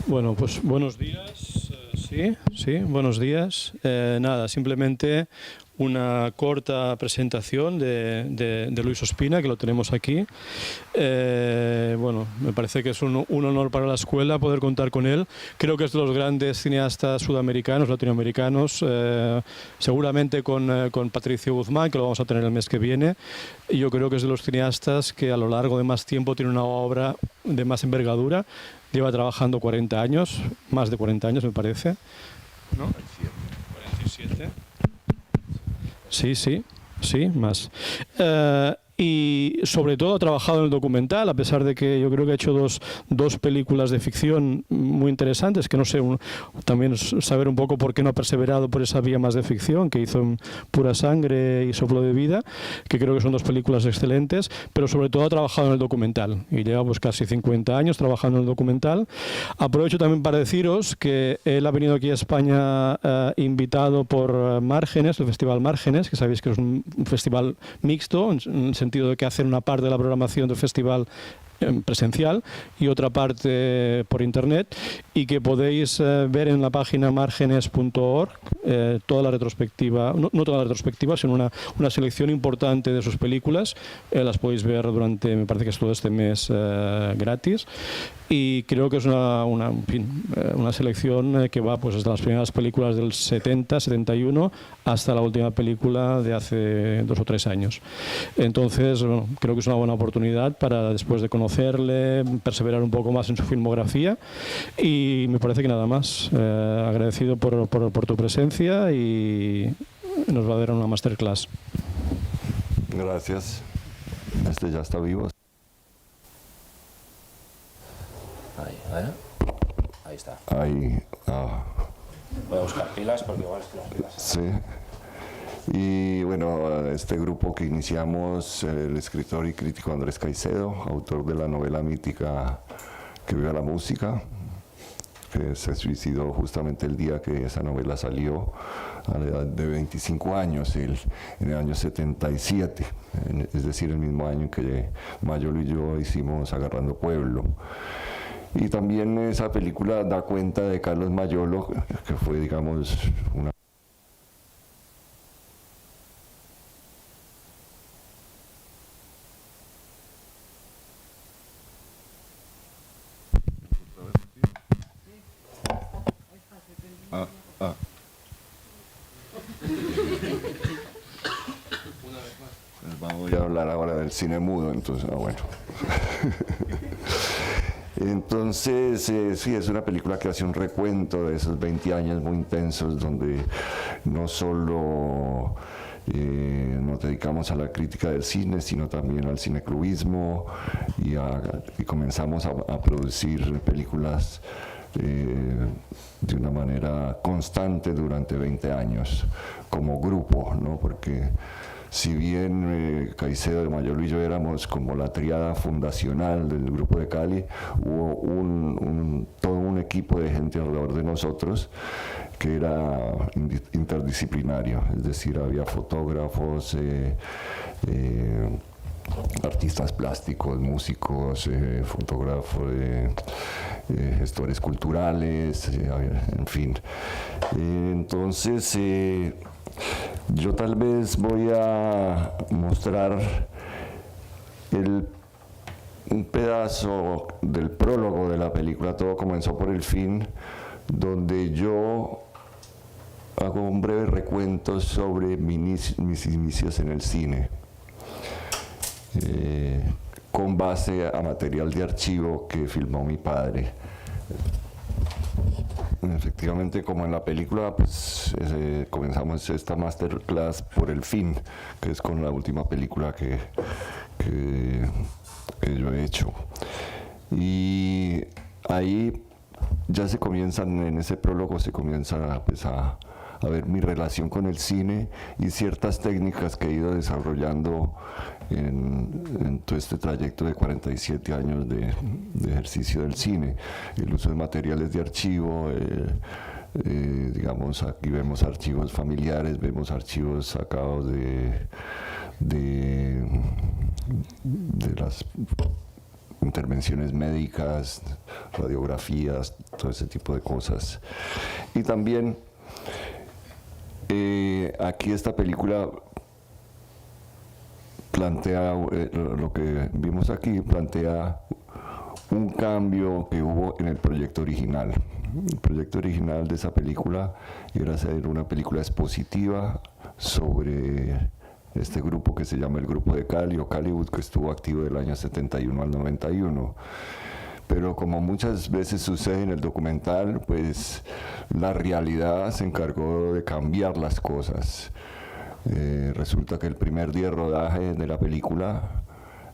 Bueno, pues buenos días. Sí, buenos días. Nada, simplemente una corta presentación de Luis Ospina, que lo tenemos aquí. Bueno, me parece que es un honor para la escuela poder contar con él. Creo que es de los grandes cineastas sudamericanos, latinoamericanos, seguramente con Patricio Guzmán, que lo vamos a tener el mes que viene. Y yo creo que es de los cineastas que a lo largo de más tiempo tiene una obra de más envergadura. Lleva trabajando 40 años, más de 40 años me parece, ¿no? 47. Sí, más. Y sobre todo ha trabajado en el documental, a pesar de que yo creo que ha hecho dos películas de ficción muy interesantes, que no sé, también saber un poco por qué no ha perseverado por esa vía más de ficción, que hizo en Pura Sangre y Soplo de Vida, que creo que son dos películas excelentes, pero sobre todo ha trabajado en el documental, y lleva pues casi 50 años trabajando en el documental. Aprovecho también para deciros que él ha venido aquí a España invitado por Márgenes, el Festival Márgenes, que sabéis que es un festival mixto, en sentido de que hacen una parte de la programación del festival presencial y otra parte por internet, y que podéis ver en la página márgenes.org toda la retrospectiva, no toda la retrospectiva, sino una selección importante de sus películas. Las podéis ver durante, me parece que es todo este mes gratis, y creo que es una selección que va pues desde las primeras películas del 70, 71 hasta la última película de hace 2 o 3 años. Entonces, bueno, creo que es una buena oportunidad para, después de conocerle, perseverar un poco más en su filmografía, y me parece que nada más. Agradecido por tu presencia, y nos va a dar una masterclass. Gracias. Este ya está vivo. Ahí está. Ahí. Voy a buscar pilas porque igual es que las pilas. Sí. Y bueno, este grupo que iniciamos, el escritor y crítico Andrés Caicedo, autor de la novela mítica Que viva la música, que se suicidó justamente el día que esa novela salió, a la edad de 25 años, en el año 77, es decir, el mismo año que Mayolo y yo hicimos Agarrando Pueblo. Y también esa película da cuenta de Carlos Mayolo, que fue, digamos, una... Voy a hablar ahora del cine mudo, entonces, bueno. Entonces, sí, es una película que hace un recuento de esos 20 años muy intensos, donde no solo nos dedicamos a la crítica del cine, sino también al cineclubismo, y comenzamos a producir películas de una manera constante durante 20 años, como grupo, ¿no? Porque si bien Caicedo, de Mayolo y yo éramos como la triada fundacional del grupo de Cali, hubo todo un equipo de gente alrededor de nosotros que era interdisciplinario, es decir, había fotógrafos, artistas plásticos, músicos, fotógrafos, gestores culturales, en fin. Entonces, yo tal vez voy a mostrar un pedazo del prólogo de la película. Todo comenzó por el fin, donde yo hago un breve recuento sobre mis inicios en el cine, con base a material de archivo que filmó mi padre. Efectivamente, como en la película, pues comenzamos esta masterclass por el fin, que es con la última película que yo he hecho. Y ahí ya se comienzan, en ese prólogo se comienza pues, a ver mi relación con el cine y ciertas técnicas que he ido desarrollando en todo este trayecto de 47 años de ejercicio del cine. El uso de materiales de archivo, digamos, aquí vemos archivos familiares, vemos archivos sacados de las intervenciones médicas, radiografías, todo ese tipo de cosas. Y también aquí esta película plantea, lo que vimos aquí, plantea un cambio que hubo en el proyecto original. El proyecto original de esa película era hacer una película expositiva sobre este grupo que se llama el Grupo de Cali o Caliwood, que estuvo activo del año 71 al 91. Pero como muchas veces sucede en el documental, pues la realidad se encargó de cambiar las cosas. Resulta que el primer día de rodaje de la película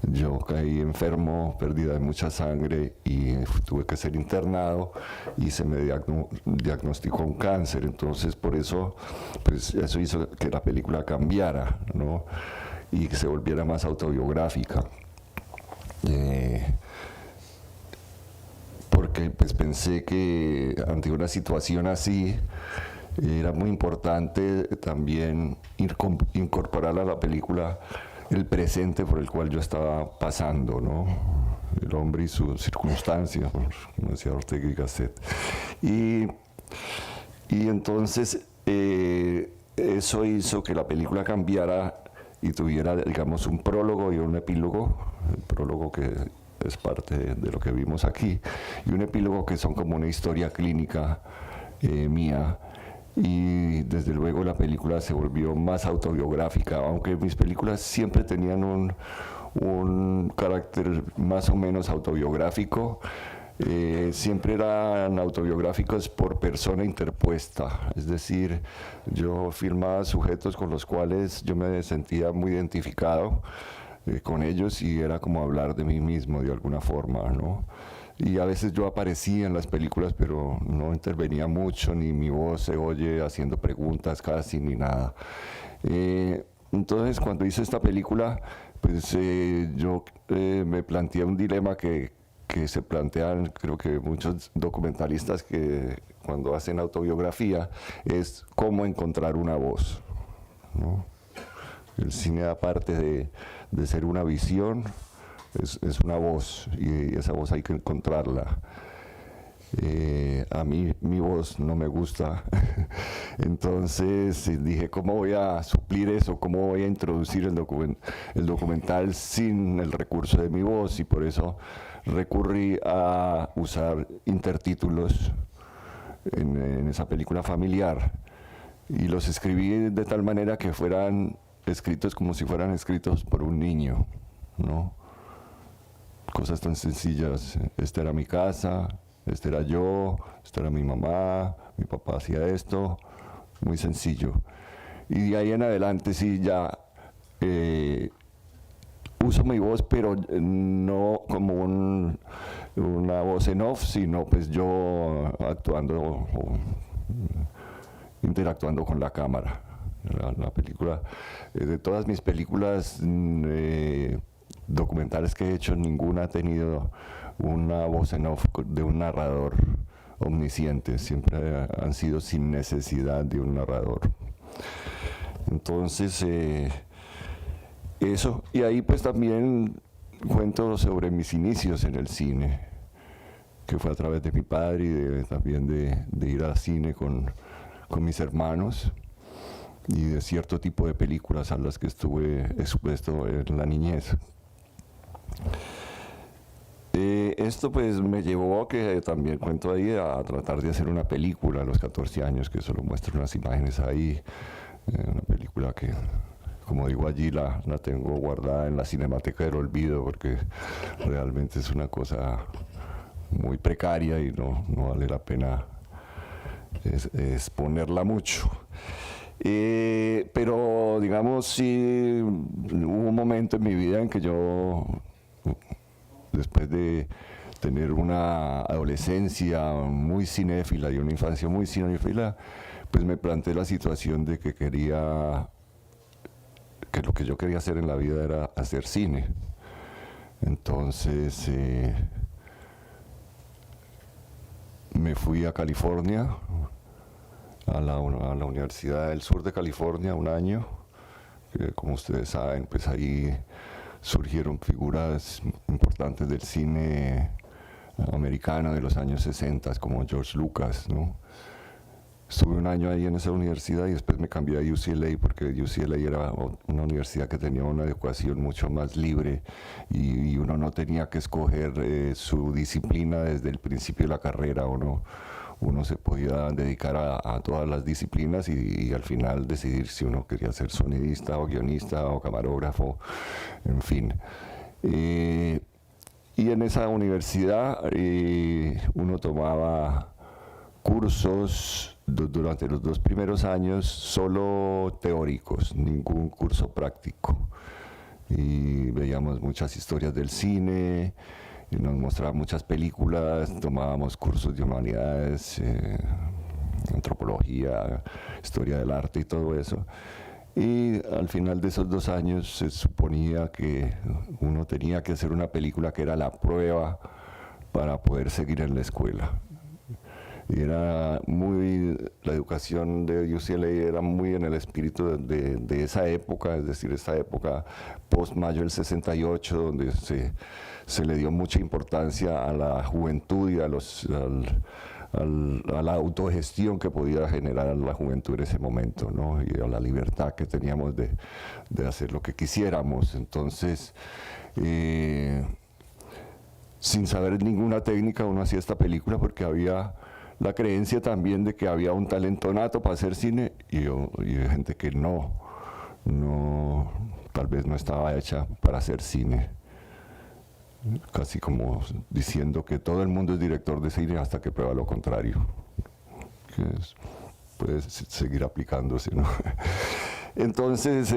yo caí enfermo, pérdida de mucha sangre y tuve que ser internado y se me diagnosticó un cáncer. Entonces por eso, pues eso hizo que la película cambiara, ¿no? Y que se volviera más autobiográfica. Porque pues pensé que ante una situación así era muy importante también incorporar a la película el presente por el cual yo estaba pasando, ¿no? El hombre y sus circunstancias, como decía Ortega y Gasset. Y entonces eso hizo que la película cambiara y tuviera, digamos, un prólogo y un epílogo. El prólogo que es parte de lo que vimos aquí, y un epílogo que son como una historia clínica mía. Y desde luego la película se volvió más autobiográfica, aunque mis películas siempre tenían un carácter más o menos autobiográfico, siempre eran autobiográficos por persona interpuesta, es decir, yo filmaba sujetos con los cuales yo me sentía muy identificado con ellos y era como hablar de mí mismo de alguna forma, ¿no? Y a veces yo aparecía en las películas, pero no intervenía mucho, ni mi voz se oye haciendo preguntas casi, ni nada. Entonces, cuando hice esta película, pues yo me planteé un dilema que se plantean, creo que muchos documentalistas que cuando hacen autobiografía, es cómo encontrar una voz, ¿no? El cine, aparte de ser una visión, es una voz, y esa voz hay que encontrarla. A mí mi voz no me gusta, entonces dije, ¿cómo voy a suplir eso? ¿Cómo voy a introducir el documental sin el recurso de mi voz? Y por eso recurrí a usar intertítulos en esa película familiar, y los escribí de tal manera que fueran escritos como si fueran escritos por un niño, ¿no? Cosas tan sencillas. Esta era mi casa, este era yo, esta era mi mamá, mi papá hacía esto, muy sencillo. Y de ahí en adelante sí ya uso mi voz, pero no como una voz en off, sino pues yo actuando, interactuando con la cámara. La película, de todas mis películas documentales que he hecho, ninguna ha tenido una voz en off de un narrador omnisciente, siempre han sido sin necesidad de un narrador. Entonces, eso, y ahí pues también cuento sobre mis inicios en el cine, que fue a través de mi padre y también de ir al cine con mis hermanos, y de cierto tipo de películas a las que estuve expuesto en la niñez. Esto pues me llevó a que también cuento ahí a tratar de hacer una película a los 14 años, que solo muestro unas imágenes ahí, una película que, como digo allí, la tengo guardada en la Cinemateca del Olvido, porque realmente es una cosa muy precaria y no vale la pena exponerla mucho. Pero digamos, sí, hubo un momento en mi vida en que yo, después de tener una adolescencia muy cinéfila y una infancia muy cinéfila, pues me planteé la situación de que lo que yo quería hacer en la vida era hacer cine. Entonces me fui a California, a la Universidad del Sur de California, un año, que como ustedes saben, pues ahí surgieron figuras importantes del cine americano de los años 60, como George Lucas, ¿no? Estuve un año ahí en esa universidad y después me cambié a UCLA, porque UCLA era una universidad que tenía una educación mucho más libre y uno no tenía que escoger su disciplina desde el principio de la carrera. Uno se podía dedicar a todas las disciplinas y al final decidir si uno quería ser sonidista o guionista o camarógrafo, en fin. Y en esa universidad uno tomaba cursos durante los 2 primeros años solo teóricos, ningún curso práctico. Y veíamos muchas historias del cine, y nos mostraban muchas películas, tomábamos cursos de humanidades, antropología, historia del arte y todo eso. Y al final de esos 2 años se suponía que uno tenía que hacer una película que era la prueba para poder seguir en la escuela. Y era la educación de UCLA era muy en el espíritu de esa época, es decir, esa época post-mayo del 68, donde se le dio mucha importancia a la juventud y a la autogestión que podía generar la juventud en ese momento, ¿no? Y a la libertad que teníamos de hacer lo que quisiéramos. Entonces, sin saber ninguna técnica, uno hacía esta película porque había la creencia también de que había un talento nato para hacer cine y gente que tal vez no estaba hecha para hacer cine. Casi como diciendo que todo el mundo es director de cine hasta que prueba lo contrario. Que puede seguir aplicándose, ¿no? Entonces,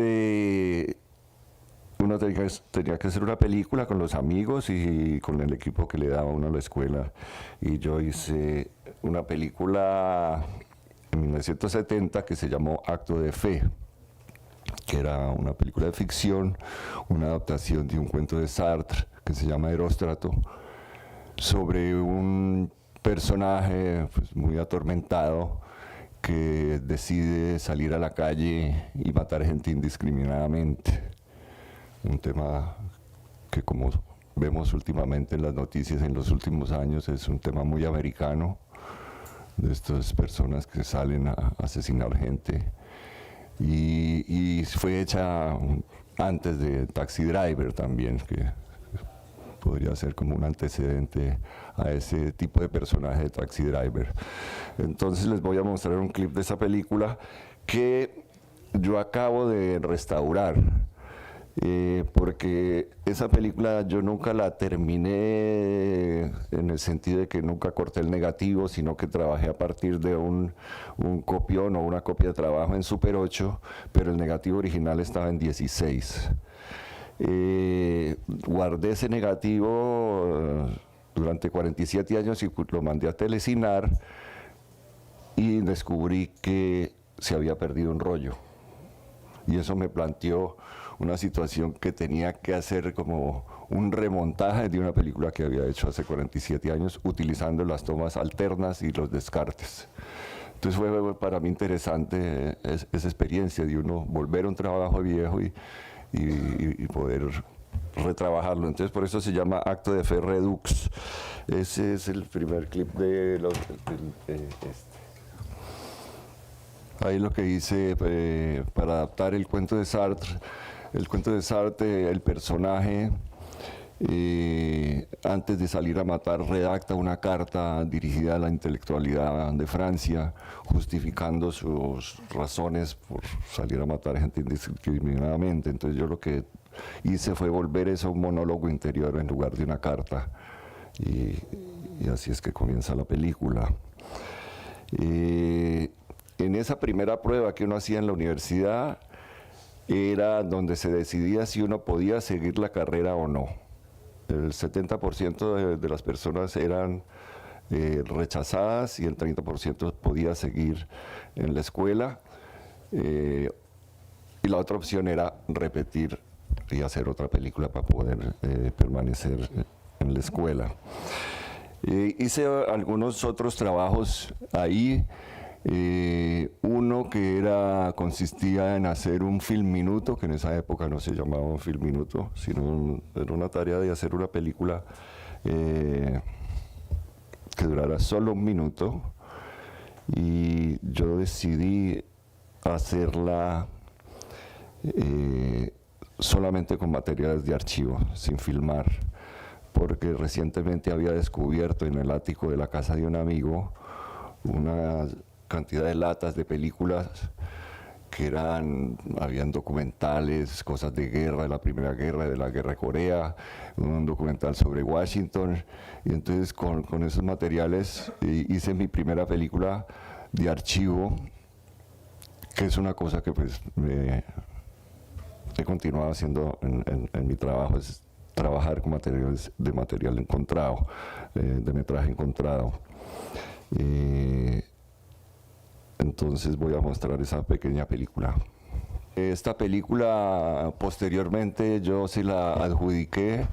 uno tenía que hacer una película con los amigos y con el equipo que le daba uno a la escuela. Y yo hice una película en 1970 que se llamó Acto de Fe, que era una película de ficción, una adaptación de un cuento de Sartre que se llama Heróstrato, sobre un personaje pues, muy atormentado que decide salir a la calle y matar gente indiscriminadamente. Un tema que, como vemos últimamente en las noticias en los últimos años, es un tema muy americano, de estas personas que salen a asesinar gente. Y fue hecha antes de Taxi Driver también, que podría ser como un antecedente a ese tipo de personaje de Taxi Driver. Entonces les voy a mostrar un clip de esa película que yo acabo de restaurar. Porque esa película yo nunca la terminé en el sentido de que nunca corté el negativo, sino que trabajé a partir de un copión o una copia de trabajo en Super 8, pero el negativo original estaba en 16. Guardé ese negativo durante 47 años y lo mandé a Telecinar y descubrí que se había perdido un rollo. Y eso me planteó una situación que tenía que hacer como un remontaje de una película que había hecho hace 47 años, utilizando las tomas alternas y los descartes. Entonces fue para mí interesante esa experiencia de uno volver a un trabajo viejo y poder retrabajarlo. Entonces por eso se llama Acto de Fe Redux. Ese es el primer clip de Ahí lo que hice para adaptar el cuento de Sartre. El cuento de Sartre, el personaje, antes de salir a matar, redacta una carta dirigida a la intelectualidad de Francia, justificando sus razones por salir a matar gente indiscriminadamente. Entonces yo lo que hice fue volver eso a un monólogo interior en lugar de una carta. Y así es que comienza la película. En esa primera prueba que uno hacía en la universidad, era donde se decidía si uno podía seguir la carrera o no. El 70% de las personas eran rechazadas y el 30% podía seguir en la escuela. Y la otra opción era repetir y hacer otra película para poder permanecer en la escuela. Hice algunos otros trabajos ahí. Uno que consistía en hacer un film minuto, que en esa época no se llamaba un film minuto, sino era una tarea de hacer una película que durara solo un minuto, y yo decidí hacerla solamente con materiales de archivo, sin filmar, porque recientemente había descubierto en el ático de la casa de un amigo una cantidad de latas de películas que habían documentales, cosas de guerra, de la Primera Guerra, de la Guerra de Corea, un documental sobre Washington, y entonces con esos materiales hice mi primera película de archivo, que es una cosa que pues he continuado haciendo en mi trabajo, es trabajar con materiales de material encontrado, de metraje encontrado. Entonces voy a mostrar esa pequeña película. Esta película posteriormente yo se la adjudiqué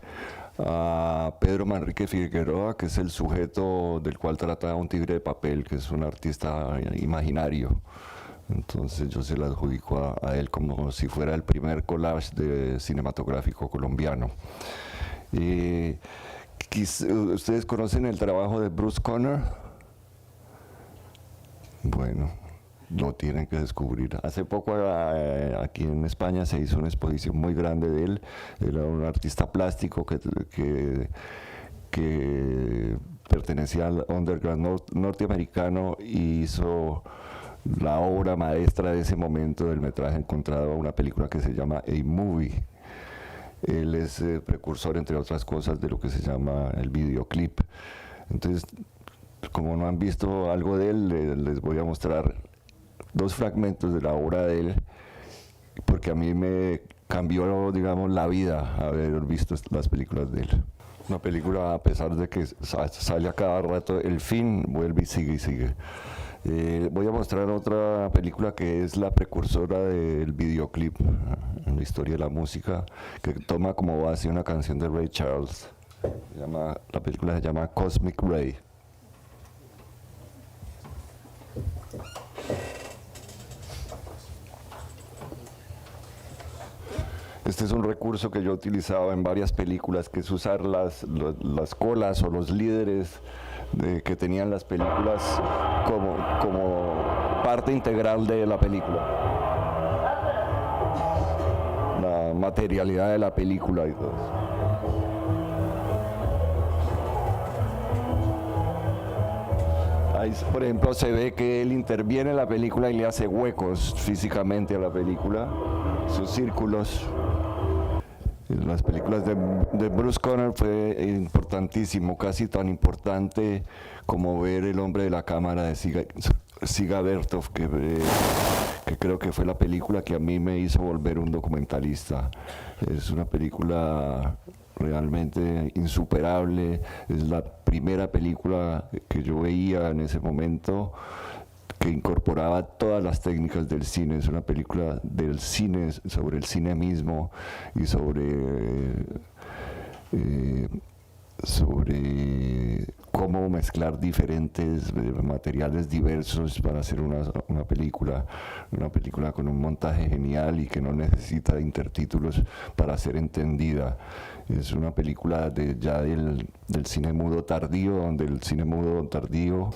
a Pedro Manrique Figueroa, que es el sujeto del cual trata Un tigre de papel, que es un artista imaginario. Entonces yo se la adjudico a él como si fuera el primer collage cinematográfico colombiano. ¿Ustedes conocen el trabajo de Bruce Conner? Bueno, lo tienen que descubrir. Hace poco aquí en España se hizo una exposición muy grande de él. Él era un artista plástico que pertenecía al underground norteamericano y hizo la obra maestra de ese momento del metraje encontrado a una película que se llama A Movie. Él es precursor, entre otras cosas, de lo que se llama el videoclip. Entonces, como no han visto algo de él, les voy a mostrar dos fragmentos de la obra de él, porque a mí me cambió, digamos, la vida haber visto las películas de él. Una película, a pesar de que sale a cada rato, el fin vuelve y sigue y sigue. Voy a mostrar otra película que es la precursora del videoclip en la historia de la música, que toma como base una canción de Ray Charles. La película se llama Cosmic Ray. Este es un recurso que yo he utilizado en varias películas, que es usar las colas o los líderes que tenían las películas como parte integral de la película. La materialidad de la película y todo eso. Ahí, por ejemplo, se ve que él interviene en la película y le hace huecos físicamente a la película, sus círculos. En las películas de Bruce Conner fue importantísimo, casi tan importante como ver El hombre de la cámara de Siga Bertov, que creo que fue la película que a mí me hizo volver un documentalista. Es una película realmente insuperable, es la primera película que yo veía en ese momento que incorporaba todas las técnicas del cine. Es una película del cine, sobre el cine mismo y sobre cómo mezclar diferentes materiales diversos para hacer una película con un montaje genial y que no necesita intertítulos para ser entendida. Es una película ya del cine mudo tardío, donde el cine mudo tardío.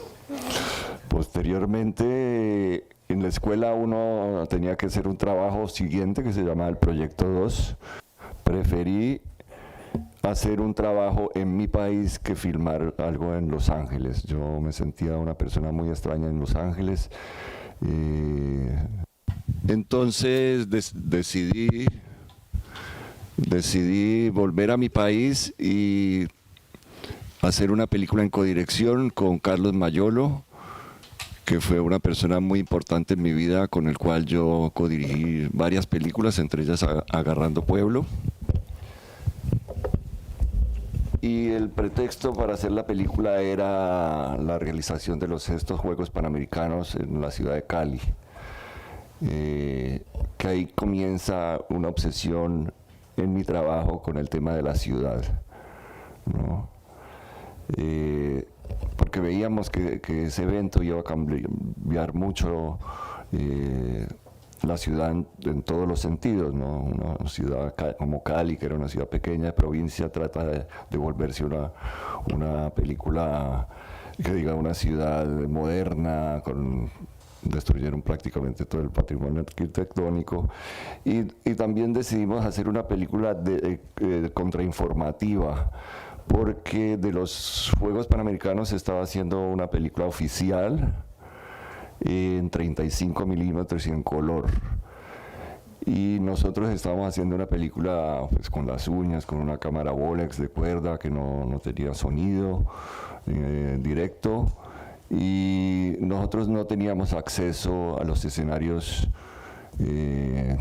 Posteriormente, en la escuela uno tenía que hacer un trabajo siguiente que se llamaba el Proyecto 2. Preferí hacer un trabajo en mi país que filmar algo en Los Ángeles. Yo me sentía una persona muy extraña en Los Ángeles. Entonces decidí volver a mi país y hacer una película en codirección con Carlos Mayolo, que fue una persona muy importante en mi vida, con el cual yo codirigí varias películas, entre ellas Agarrando Pueblo. Y el pretexto para hacer la película era la realización de estos Juegos Panamericanos en la ciudad de Cali. Que ahí comienza una obsesión en mi trabajo con el tema de la ciudad, ¿no? Por porque veíamos que ese evento iba a cambiar mucho la ciudad en todos los sentidos, ¿no? Una ciudad como Cali, que era una ciudad pequeña de provincia, trata de volverse una película que diga una ciudad moderna, destruyeron prácticamente todo el patrimonio arquitectónico, y también decidimos hacer una película contrainformativa, porque de los Juegos Panamericanos se estaba haciendo una película oficial en 35 milímetros y en color, y nosotros estábamos haciendo una película pues, con las uñas, con una cámara Bolex de cuerda que no tenía sonido directo, y nosotros no teníamos acceso a los escenarios de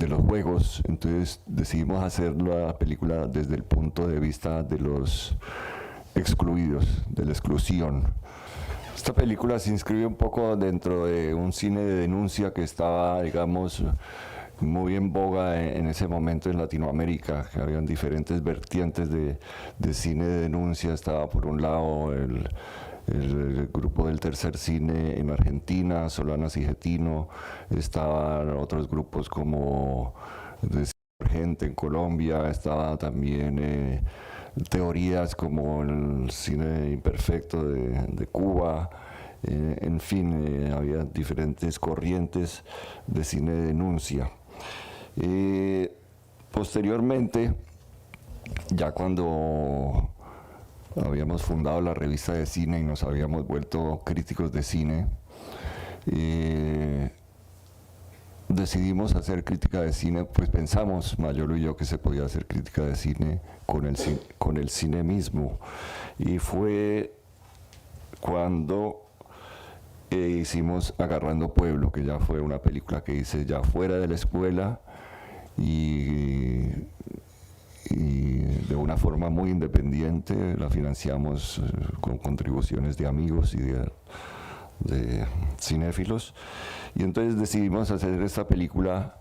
los juegos, entonces decidimos hacer la película desde el punto de vista de los excluidos, de la exclusión. Esta película se inscribe un poco dentro de un cine de denuncia que estaba, digamos, muy en boga en ese momento en Latinoamérica, que habían diferentes vertientes de cine de denuncia. Estaba por un lado el grupo del Tercer Cine en Argentina, Solanas y Getino, estaban otros grupos como Gente en Colombia, estaba también teorías como el cine imperfecto de Cuba, en fin, había diferentes corrientes de cine de denuncia. Posteriormente, ya cuando habíamos fundado la revista de cine y nos habíamos vuelto críticos de cine, decidimos hacer crítica de cine, pues pensamos, Mayolo y yo, que se podía hacer crítica de cine con el cine mismo. Y fue cuando hicimos Agarrando Pueblo, que ya fue una película que hice ya fuera de la escuela y de una forma muy independiente. La financiamos con contribuciones de amigos y de cinéfilos, y entonces decidimos hacer esta película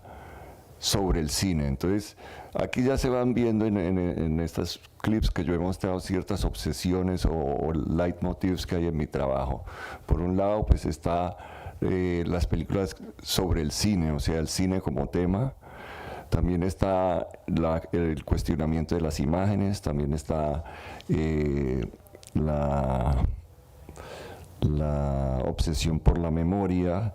sobre el cine. Entonces aquí ya se van viendo en estos clips que yo he mostrado ciertas obsesiones o leitmotivs que hay en mi trabajo. Por un lado pues está las películas sobre el cine, o sea, el cine como tema. También está el cuestionamiento de las imágenes, también está la obsesión por la memoria,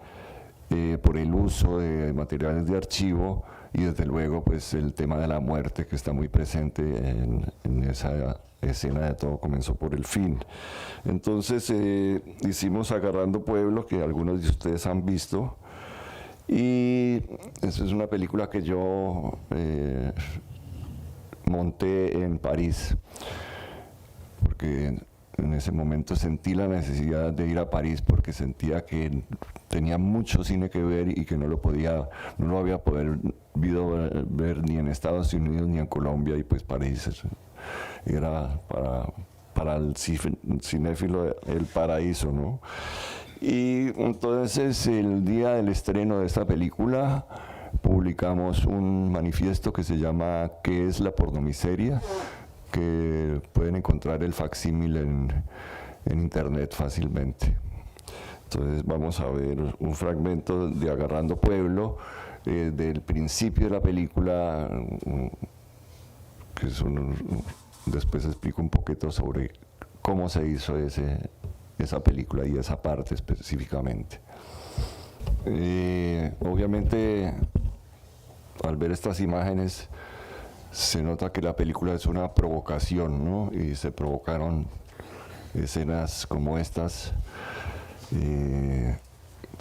por el uso de materiales de archivo, y desde luego pues el tema de la muerte, que está muy presente en esa escena de Todo comenzó por el fin. Entonces hicimos Agarrando Pueblo, que algunos de ustedes han visto, y esa es una película que yo monté en París, porque en ese momento sentí la necesidad de ir a París, porque sentía que tenía mucho cine que ver y que no lo había podido ver ni en Estados Unidos ni en Colombia, y pues París era para el cinéfilo el paraíso, ¿no? Y entonces el día del estreno de esta película publicamos un manifiesto que se llama ¿Qué es la pornomiseria?, que pueden encontrar el facsímil en internet fácilmente. Entonces vamos a ver un fragmento de Agarrando Pueblo, del principio de la película, que después explico un poquito sobre cómo se hizo esa película y esa parte específicamente. Obviamente, al ver estas imágenes, se nota que la película es una provocación, ¿no? Y se provocaron escenas como estas,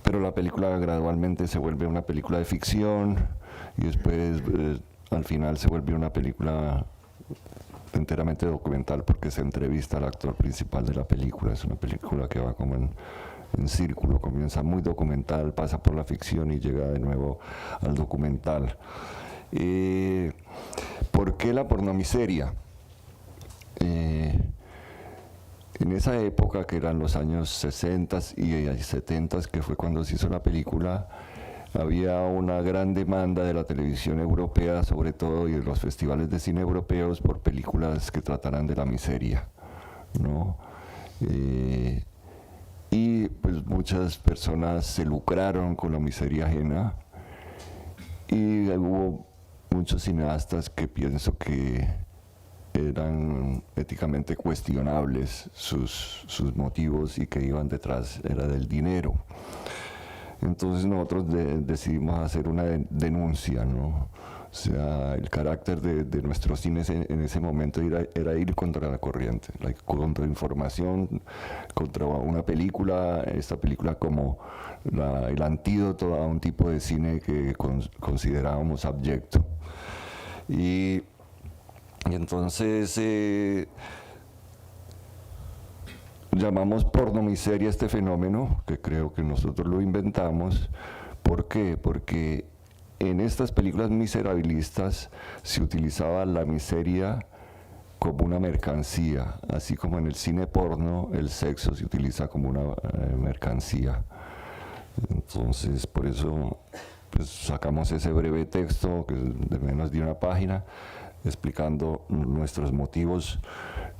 pero la película gradualmente se vuelve una película de ficción, y después al final se vuelve una película enteramente documental, porque se entrevista al actor principal de la película. Es una película que va como en círculo, comienza muy documental, pasa por la ficción y llega de nuevo al documental. ¿Por qué la pornomiseria? En esa época, que eran los años 60 y 70, que fue cuando se hizo la película, había una gran demanda de la televisión europea, sobre todo, y de los festivales de cine europeos, por películas que trataran de la miseria, ¿no? Y pues muchas personas se lucraron con la miseria ajena, y hubo muchos cineastas que pienso que eran éticamente cuestionables sus motivos, y que iban detrás era del dinero. Entonces nosotros decidimos hacer una denuncia, ¿no? O sea, el carácter de nuestros cines en ese momento era ir contra la corriente, la contrainformación, contra una película, esta película como el antídoto a un tipo de cine que considerábamos abyecto. Y entonces llamamos pornomiseria este fenómeno, que creo que nosotros lo inventamos. ¿Por qué? Porque en estas películas miserabilistas se utilizaba la miseria como una mercancía, así como en el cine porno el sexo se utiliza como una mercancía. Entonces, por eso pues, sacamos ese breve texto, que es de menos de una página, explicando nuestros motivos,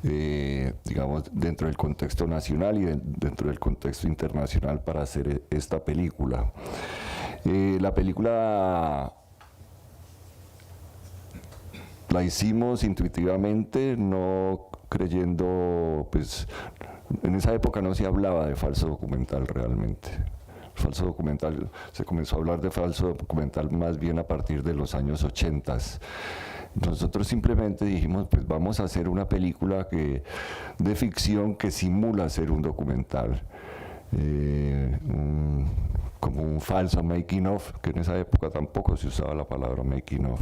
digamos, dentro del contexto nacional y dentro del contexto internacional para hacer esta película. La película la hicimos intuitivamente, no creyendo, pues, en esa época no se hablaba de falso documental realmente. Falso documental, se comenzó a hablar de falso documental más bien a partir de los años 80. Nosotros simplemente dijimos, pues vamos a hacer una película de ficción que simula ser un documental. Como un falso making of, que en esa época tampoco se usaba la palabra making of.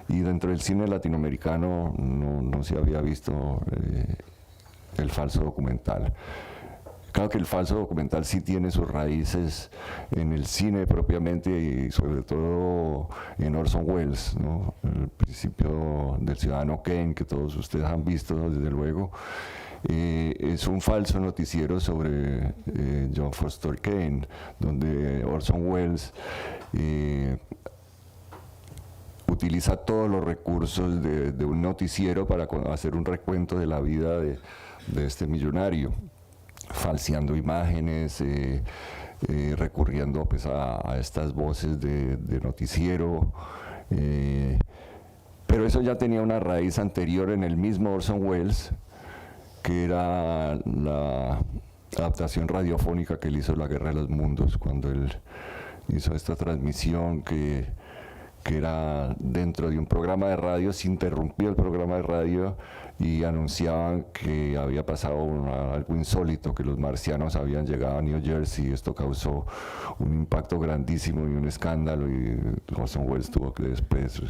Y dentro del cine latinoamericano no se había visto el falso documental. Claro que el falso documental sí tiene sus raíces en el cine propiamente, y sobre todo en Orson Welles, ¿no? El principio del Ciudadano Kane, que todos ustedes han visto, desde luego. Es un falso noticiero sobre John Foster Kane, donde Orson Welles utiliza todos los recursos de un noticiero para hacer un recuento de la vida de este millonario, falseando imágenes, recurriendo pues, a estas voces de noticiero. Pero eso ya tenía una raíz anterior en el mismo Orson Welles, que era la adaptación radiofónica que él hizo de La Guerra de los Mundos, cuando él hizo esta transmisión que era dentro de un programa de radio. Se interrumpió el programa de radio y anunciaban que había pasado algo insólito, que los marcianos habían llegado a New Jersey. Esto causó un impacto grandísimo y un escándalo, y Orson Welles tuvo que después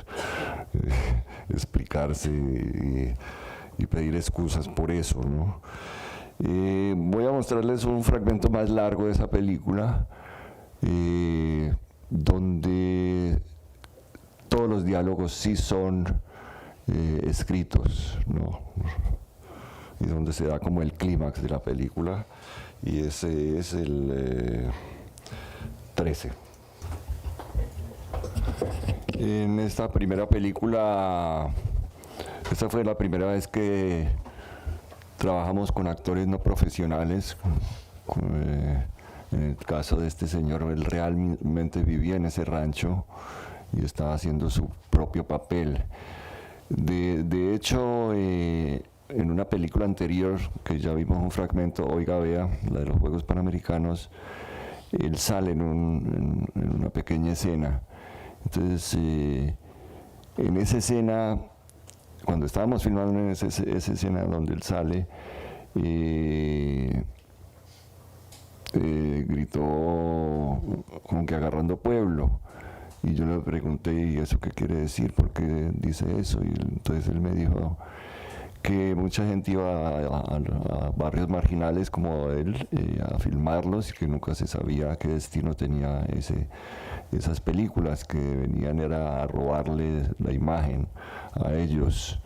explicarse y pedir excusas por eso, ¿no? Voy a mostrarles un fragmento más largo de esa película, donde todos los diálogos sí son escritos, ¿no? Y donde se da como el clímax de la película, y ese es el 13. En esta primera película, esta fue la primera vez que trabajamos con actores no profesionales. En el caso de este señor, él realmente vivía en ese rancho y estaba haciendo su propio papel. De hecho, en una película anterior, que ya vimos un fragmento, Oiga Vea, la de los Juegos Panamericanos, él sale en una pequeña escena. Entonces, en esa escena, cuando estábamos filmando en esa escena donde él sale, gritó como que agarrando pueblo. Y yo le pregunté, ¿y eso qué quiere decir? ¿Por qué dice eso? Y entonces él me dijo que mucha gente iba a barrios marginales como él a filmarlos, y que nunca se sabía qué destino tenía esas películas, que venían era a robarle la imagen a ellos.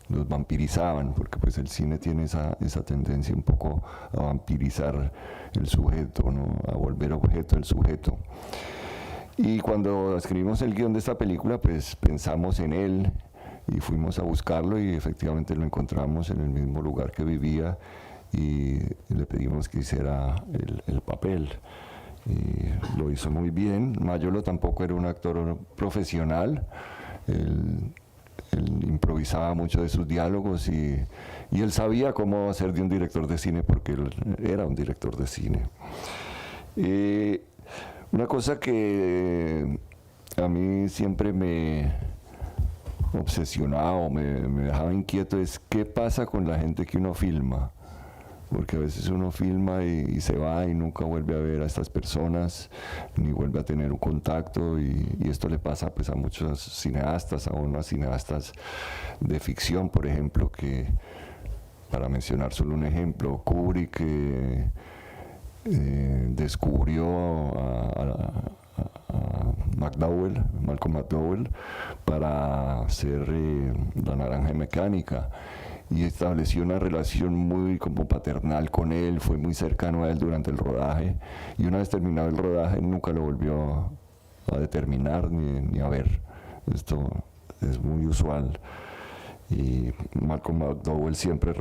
Los vampirizaban, porque pues el cine tiene esa tendencia un poco a vampirizar el sujeto, ¿no? A volver objeto el sujeto. Y cuando escribimos el guión de esta película, pues pensamos en él, y fuimos a buscarlo y efectivamente lo encontramos en el mismo lugar que vivía y le pedimos que hiciera el papel. Y lo hizo muy bien. Mayolo tampoco era un actor profesional, él improvisaba mucho de sus diálogos y él sabía cómo hacer de un director de cine porque él era un director de cine. Una cosa que a mí siempre me obsesionaba o me dejaba inquieto es qué pasa con la gente que uno filma. Porque a veces uno filma y se va y nunca vuelve a ver a estas personas, ni vuelve a tener un contacto, y esto le pasa pues a muchos cineastas, a unos cineastas de ficción, por ejemplo, que, para mencionar solo un ejemplo, Kubrick descubrió a McDowell, Malcolm McDowell, para hacer La Naranja Mecánica, y estableció una relación muy como paternal con él, fue muy cercano a él durante el rodaje, y una vez terminado el rodaje nunca lo volvió a determinar ni a ver. Esto es muy usual, y Malcolm McDowell siempre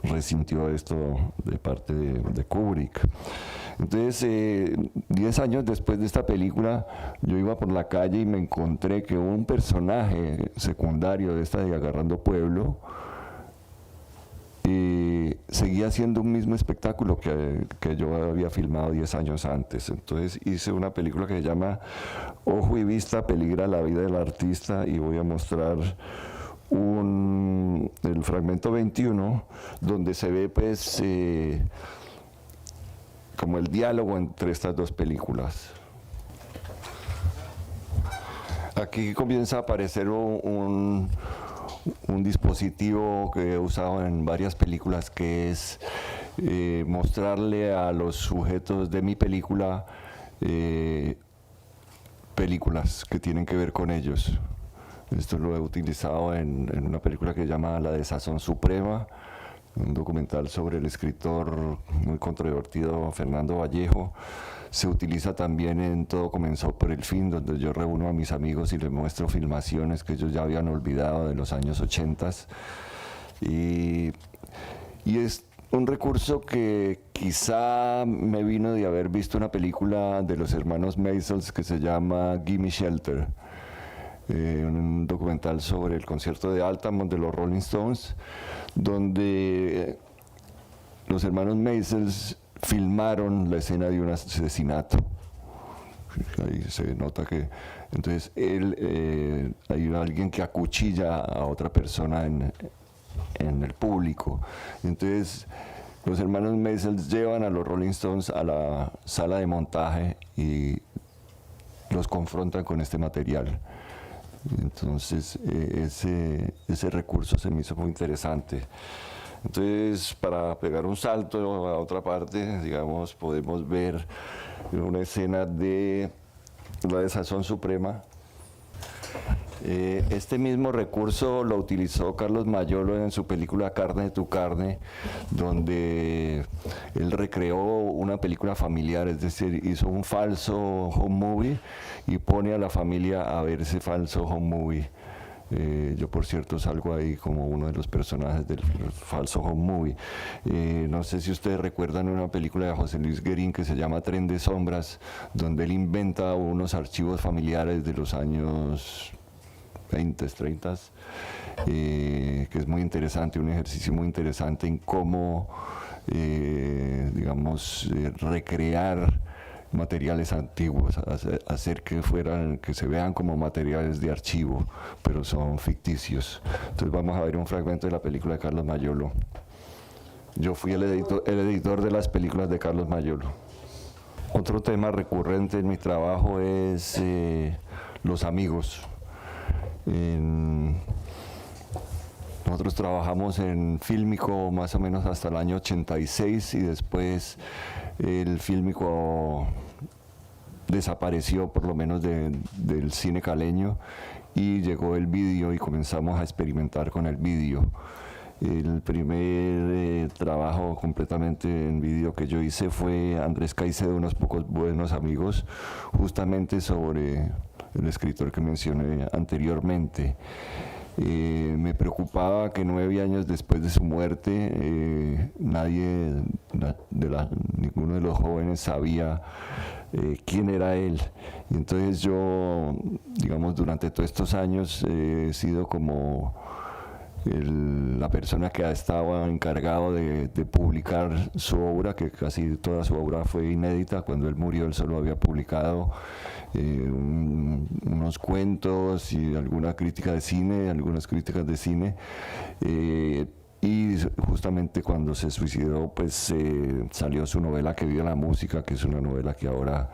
resintió esto de parte de Kubrick. Entonces, 10 años después de esta película, yo iba por la calle y me encontré que un personaje secundario de esta de Agarrando Pueblo seguía haciendo un mismo espectáculo que yo había filmado 10 años antes. Entonces hice una película que se llama Ojo y Vista, peligra la vida del artista, y voy a mostrar el fragmento 21, donde se ve pues como el diálogo entre estas dos películas. Aquí comienza a aparecer un dispositivo que he usado en varias películas, que es mostrarle a los sujetos de mi película películas que tienen que ver con ellos. Esto lo he utilizado en una película que se llama La Desazón Suprema, un documental sobre el escritor muy controvertido Fernando Vallejo. Se utiliza también en Todo Comenzó por el Fin, donde yo reúno a mis amigos y les muestro filmaciones que ellos ya habían olvidado de los años 80. Y es un recurso que quizá me vino de haber visto una película de los hermanos Maysles que se llama Gimme Shelter, un documental sobre el concierto de Altamont de los Rolling Stones, donde los hermanos Maysles filmaron la escena de un asesinato. Ahí se nota que entonces hay alguien que acuchilla a otra persona en el público. Entonces los hermanos Maysles llevan a los Rolling Stones a la sala de montaje y los confrontan con este material. Entonces ese recurso se me hizo muy interesante. Entonces, para pegar un salto a otra parte, digamos, podemos ver una escena de La Desazón Suprema. Este mismo recurso lo utilizó Carlos Mayolo en su película Carne de tu carne, donde él recreó una película familiar, es decir, hizo un falso home movie y pone a la familia a ver ese falso home movie. Yo, por cierto, salgo ahí como uno de los personajes del falso home movie. No sé si ustedes recuerdan una película de José Luis Guerín que se llama Tren de Sombras, donde él inventa unos archivos familiares de los años 20, 30, que es muy interesante, un ejercicio muy interesante en cómo, digamos, recrear materiales antiguos, hacer que se vean como materiales de archivo, pero son ficticios. Entonces vamos a ver un fragmento de la película de Carlos Mayolo. Yo fui el editor de las películas de Carlos Mayolo. Otro tema recurrente en mi trabajo es los amigos. Nosotros trabajamos en Fílmico más o menos hasta el año 86 y después el Fílmico desapareció, por lo menos del cine caleño, y llegó el vídeo y comenzamos a experimentar con el vídeo. El primer trabajo completamente en vídeo que yo hice fue Andrés Caicedo, Unos pocos buenos amigos, justamente sobre el escritor que mencioné anteriormente. Me preocupaba que 9 años después de su muerte ninguno de los jóvenes sabía quién era él. Y entonces yo, digamos, durante todos estos años he sido como la persona que ha estado encargado de publicar su obra, que casi toda su obra fue inédita. Cuando él murió, él solo había publicado unos cuentos y algunas críticas de cine. Y justamente cuando se suicidó, pues salió su novela Que viva la música, que es una novela que ahora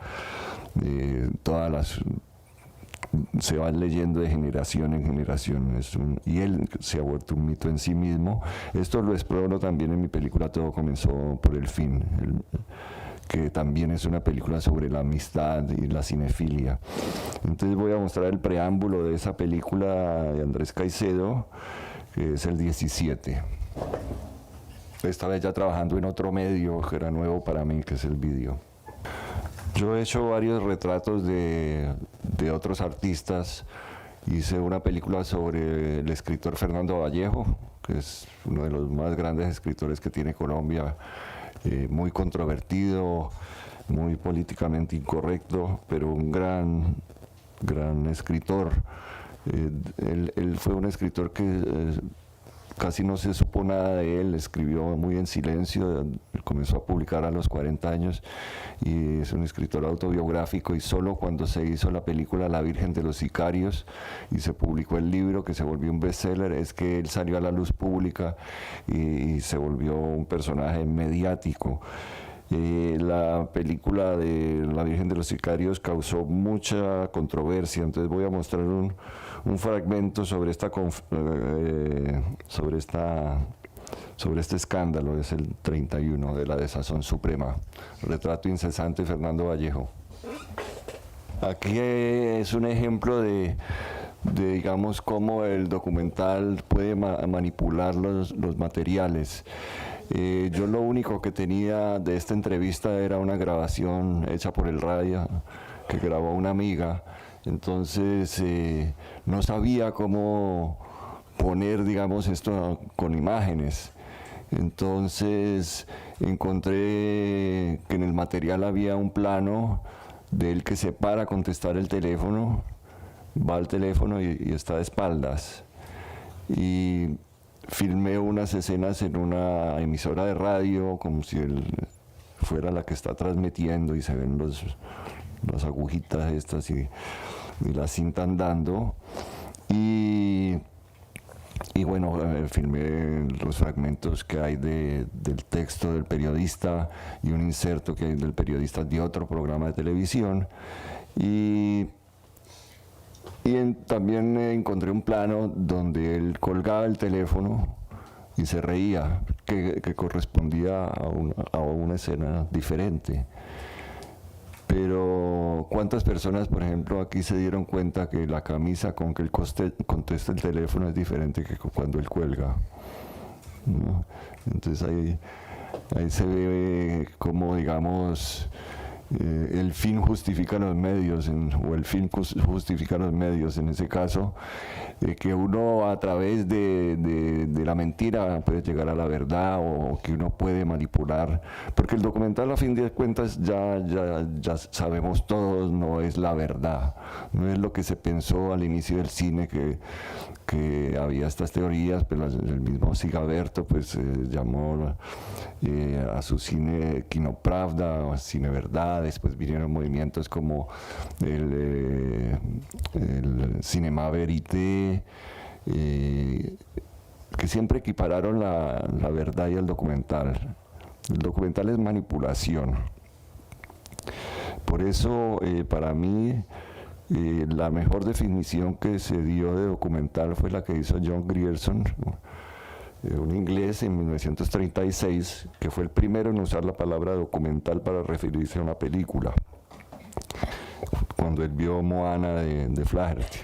se van leyendo de generación en generación, y él se ha vuelto un mito en sí mismo. Esto lo exploro también en mi película Todo comenzó por el fin, que también es una película sobre la amistad y la cinefilia. Entonces voy a mostrar el preámbulo de esa película de Andrés Caicedo, que es el 17. Esta vez ya trabajando en otro medio que era nuevo para mí, que es el vídeo. Yo he hecho varios retratos de otros artistas. Hice una película sobre el escritor Fernando Vallejo, que es uno de los más grandes escritores que tiene Colombia, muy controvertido, muy políticamente incorrecto, pero un gran escritor. Él fue un escritor que casi no se supo nada de él, escribió muy en silencio, comenzó a publicar a los 40 años y es un escritor autobiográfico, y solo cuando se hizo la película La Virgen de los Sicarios y se publicó el libro, que se volvió un bestseller, es que él salió a la luz pública y se volvió un personaje mediático. La película de La Virgen de los Sicarios causó mucha controversia, entonces voy a mostrar un fragmento sobre este escándalo. Es el 31 de la desazón suprema. Retrato incesante de Fernando Vallejo. Aquí es un ejemplo de digamos, cómo el documental puede manipular los materiales. Yo lo único que tenía de esta entrevista era una grabación hecha por el radio que grabó una amiga. Entonces no sabía cómo poner, digamos, esto con imágenes. Entonces encontré que en el material había un plano de él que se para a contestar el teléfono, va al teléfono y está de espaldas. Y filmé unas escenas en una emisora de radio, como si él fuera la que está transmitiendo, y se ven las agujitas estas y la cinta andando. Y bueno, filmé los fragmentos que hay del texto del periodista y un inserto que hay del periodista de otro programa de televisión. También encontré un plano donde él colgaba el teléfono y se reía, que correspondía a una escena diferente. Pero ¿cuántas personas, por ejemplo, aquí se dieron cuenta que la camisa con que él contesta el teléfono es diferente que cuando él cuelga? ¿No? Entonces ahí se ve cómo, digamos, el fin justifica los medios, o el fin justifica los medios, en ese caso, que uno a través de la mentira puede llegar a la verdad, o que uno puede manipular, porque el documental, a fin de cuentas, ya sabemos todos, no es la verdad, no es lo que se pensó al inicio del cine, que había estas teorías, pero el mismo Sigaberto pues llamó a su cine Kinopravda o Cine Verdad. Después vinieron movimientos como el Cinema Verité, que siempre equipararon la verdad y el documental. El documental es manipulación. Por eso, para mí, la mejor definición que se dio de documental fue la que hizo John Grierson, un inglés, en 1936, que fue el primero en usar la palabra documental para referirse a una película, cuando él vio Moana de Flaherty,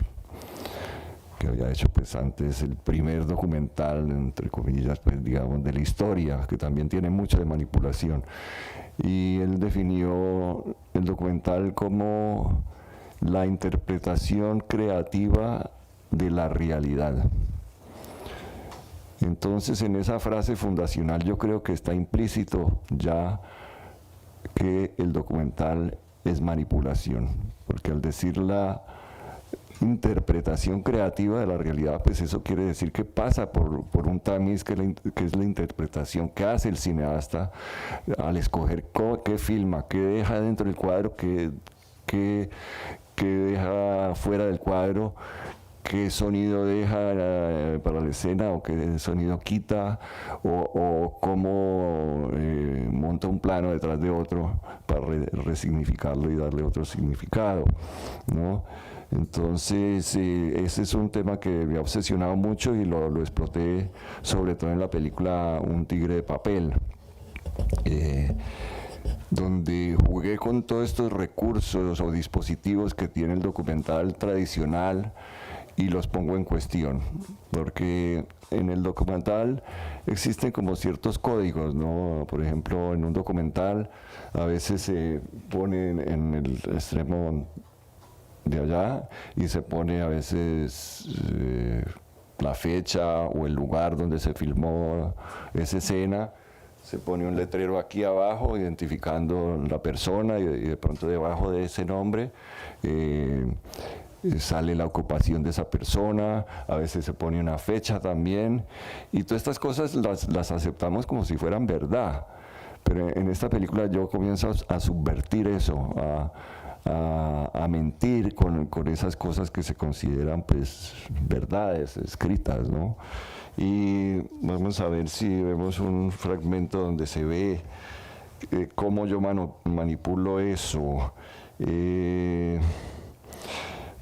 que había hecho pues antes el primer documental, entre comillas, pues digamos, de la historia, que también tiene mucho de manipulación. Y él definió el documental como la interpretación creativa de la realidad. Entonces, en esa frase fundacional yo creo que está implícito ya que el documental es manipulación, porque al decir la interpretación creativa de la realidad, pues eso quiere decir que pasa por un tamiz que es la interpretación que hace el cineasta al escoger qué filma, qué deja dentro del cuadro, qué deja fuera del cuadro, qué sonido deja para la escena o qué sonido quita, o cómo monta un plano detrás de otro para resignificarlo y darle otro significado, ¿no? Entonces, ese es un tema que me ha obsesionado mucho y lo exploté sobre todo en la película Un tigre de papel, donde jugué con todos estos recursos o dispositivos que tiene el documental tradicional y los pongo en cuestión, porque en el documental existen como ciertos códigos, ¿no? Por ejemplo, en un documental a veces se pone en el extremo de allá y se pone a veces la fecha o el lugar donde se filmó esa escena, se pone un letrero aquí abajo identificando la persona y de pronto debajo de ese nombre sale la ocupación de esa persona, a veces se pone una fecha también, y todas estas cosas las aceptamos como si fueran verdad, pero en esta película yo comienzo a subvertir eso, a mentir con esas cosas que se consideran pues verdades escritas, ¿no? Y vamos a ver si vemos un fragmento donde se ve cómo yo manipulo eso.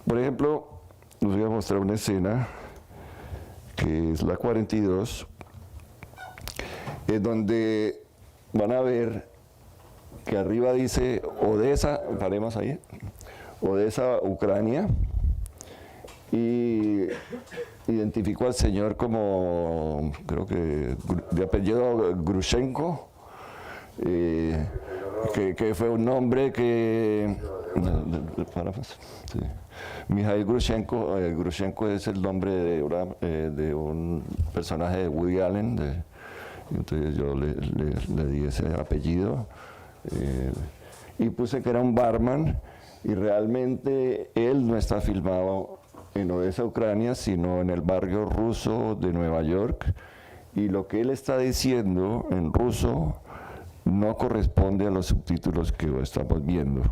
Por ejemplo, les voy a mostrar una escena que es la 42, donde van a ver que arriba dice Odessa, paremos ahí, Odessa, Ucrania, y identificó al señor como, creo que de apellido Grushenko, que fue un nombre que... Sí. Mikhail Grushenko, Grushenko es el nombre de un personaje de Woody Allen, entonces yo le di ese apellido. Y puse que era un barman, y realmente él no está filmado en Odessa, Ucrania, sino en el barrio ruso de Nueva York, y lo que él está diciendo en ruso no corresponde a los subtítulos que estamos viendo.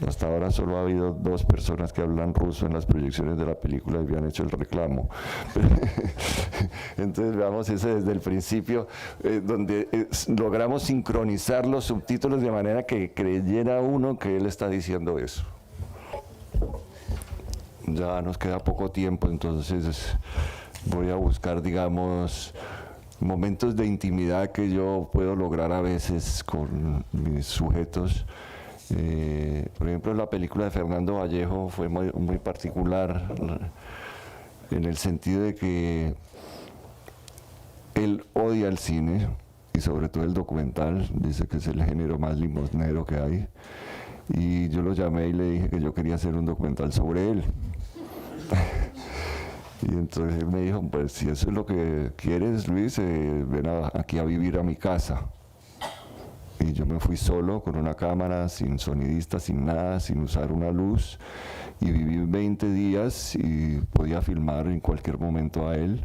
Hasta ahora solo ha habido 2 personas que hablan ruso en las proyecciones de la película y me han hecho el reclamo. Entonces veamos ese desde el principio, donde logramos sincronizar los subtítulos de manera que creyera uno que él está diciendo eso. Ya nos queda poco tiempo, entonces voy a buscar, digamos, momentos de intimidad que yo puedo lograr a veces con mis sujetos. Por ejemplo, la película de Fernando Vallejo fue muy particular en el sentido de que él odia el cine y sobre todo el documental, dice que es el género más limosnero que hay, y yo lo llamé y le dije que yo quería hacer un documental sobre él. Y entonces él me dijo, pues si eso es lo que quieres, Luis, ven aquí a vivir a mi casa. Y yo me fui solo con una cámara, sin sonidista, sin nada, sin usar una luz, y viví 20 días y podía filmar en cualquier momento a él.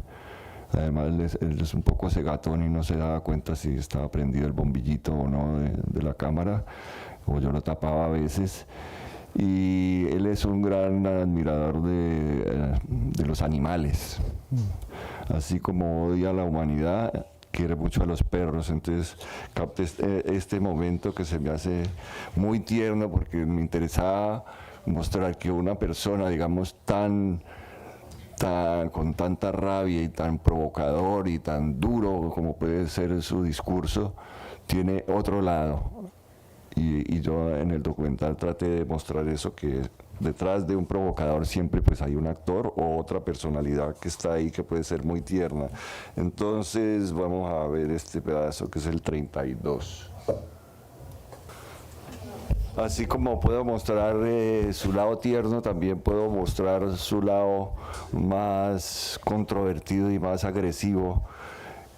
Además, él es un poco cegatón y no se daba cuenta si estaba prendido el bombillito o no de la cámara, o yo lo tapaba a veces. Y él es un gran admirador de los animales, así como odia a la humanidad, quiere mucho a los perros. Entonces capté este momento que se me hace muy tierno, porque me interesaba mostrar que una persona, digamos, con tanta rabia y tan provocador y tan duro como puede ser su discurso, tiene otro lado. Y yo en el documental traté de mostrar eso, que detrás de un provocador siempre pues hay un actor o otra personalidad que está ahí, que puede ser muy tierna. Entonces vamos a ver este pedazo que es el 32. Así como puedo mostrar su lado tierno, también puedo mostrar su lado más controvertido y más agresivo,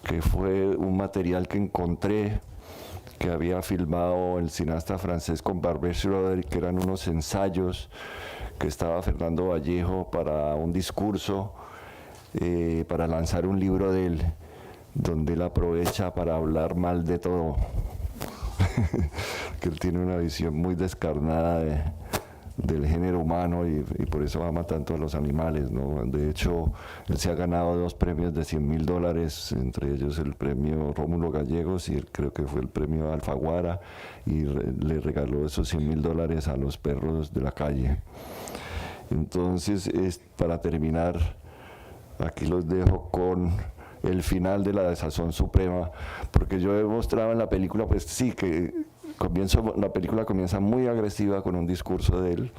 que fue un material que encontré, que había filmado el cineasta francés con Barbet Schroeder, que eran unos ensayos que estaba Fernando Vallejo para un discurso, para lanzar un libro de él, donde él aprovecha para hablar mal de todo. Que él tiene una visión muy descarnada del género humano y por eso ama tanto a los animales, ¿no? De hecho, él se ha ganado 2 premios de $100.000, entre ellos el premio Rómulo Gallegos y creo que fue el premio Alfaguara, y le regaló esos $100.000 a los perros de la calle. Entonces, para terminar, aquí los dejo con el final de La Desazón Suprema, porque yo he mostrado en la película, pues sí, que la película comienza muy agresiva con un discurso de él,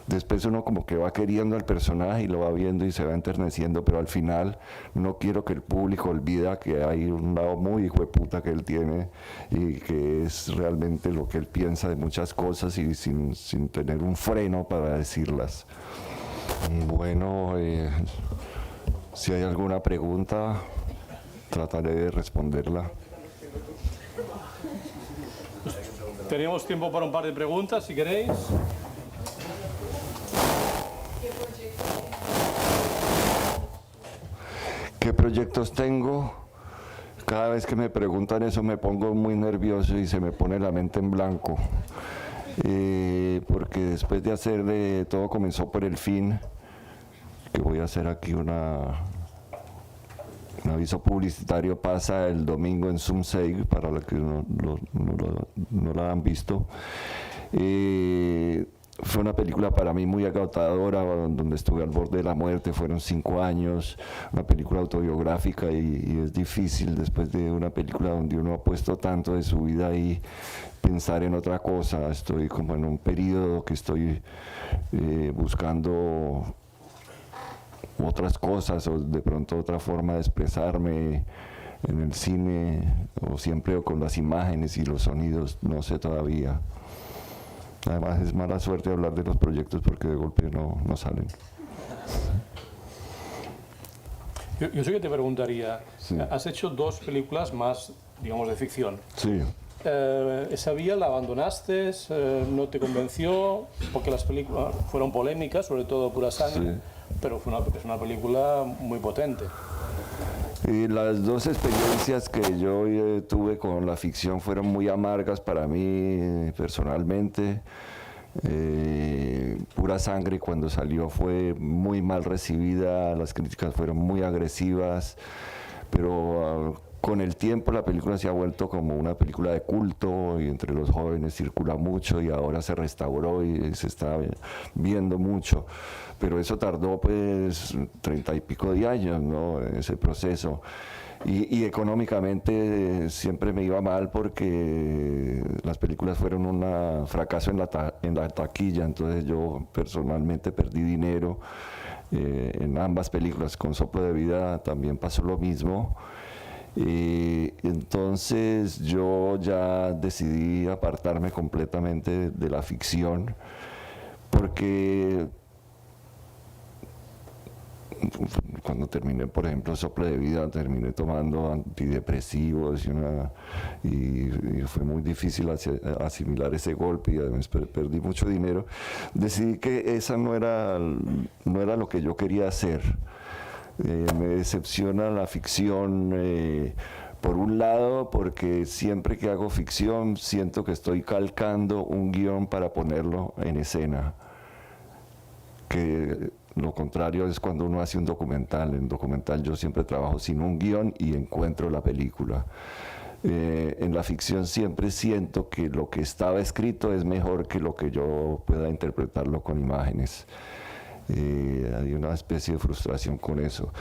después uno como que va queriendo al personaje y lo va viendo y se va enterneciendo, pero al final no quiero que el público olvida que hay un lado muy hijo de puta que él tiene y que es realmente lo que él piensa de muchas cosas y sin tener un freno para decirlas. Bueno, si hay alguna pregunta, trataré de responderla. Tenemos tiempo para un par de preguntas, si queréis. ¿Qué proyectos tengo? Cada vez que me preguntan eso me pongo muy nervioso y se me pone la mente en blanco. Porque después de hacer Todo comenzó por el fin, que voy a hacer aquí un aviso publicitario, pasa el domingo en Zoomsave, para los que no la han visto. Fue una película para mí muy agotadora, donde estuve al borde de la muerte, fueron 5 años, una película autobiográfica y es difícil después de una película donde uno ha puesto tanto de su vida y pensar en otra cosa. Estoy como en un periodo que estoy buscando otras cosas o de pronto otra forma de expresarme en el cine, o siempre con las imágenes y los sonidos, no sé todavía. Además es mala suerte hablar de los proyectos porque de golpe no salen. Yo sí que te preguntaría, Sí. has hecho 2 películas más, digamos, de ficción. Sí. ¿Esa vía la abandonaste? ¿No te convenció? Porque las películas fueron polémicas, sobre todo Pura Sangre, Sí. pero es una película muy potente. Y las 2 experiencias que yo tuve con la ficción fueron muy amargas para mí personalmente. Pura Sangre, cuando salió, fue muy mal recibida, las críticas fueron muy agresivas, pero con el tiempo la película se ha vuelto como una película de culto y entre los jóvenes circula mucho y ahora se restauró y se está viendo mucho. Pero eso tardó pues 30 y pico de años, ¿no? Ese proceso. Y económicamente siempre me iba mal porque las películas fueron un fracaso en la taquilla, entonces yo personalmente perdí dinero en ambas películas. Con Soplo de Vida también pasó lo mismo. Entonces yo ya decidí apartarme completamente de la ficción porque cuando terminé, por ejemplo, Soplo de Vida, terminé tomando antidepresivos y fue muy difícil asimilar ese golpe y además perdí mucho dinero. Decidí que esa no era lo que yo quería hacer. Me decepciona la ficción, por un lado, porque siempre que hago ficción siento que estoy calcando un guión para ponerlo en escena. Que lo contrario es cuando uno hace un documental. En documental yo siempre trabajo sin un guión y encuentro la película. En la ficción siempre siento que lo que estaba escrito es mejor que lo que yo pueda interpretarlo con imágenes. Hay una especie de frustración con eso.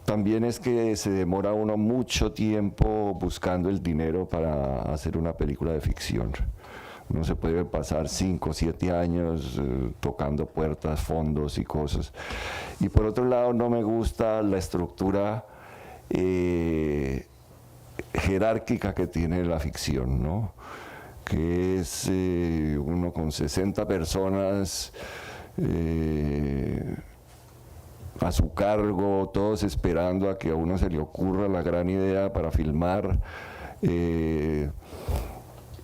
También es que se demora uno mucho tiempo buscando el dinero para hacer una película de ficción. No se puede pasar 5 o 7 años tocando puertas, fondos y cosas. Y por otro lado, no me gusta la estructura jerárquica que tiene la ficción, ¿no? que es uno con 60 personas a su cargo, todos esperando a que a uno se le ocurra la gran idea para filmar.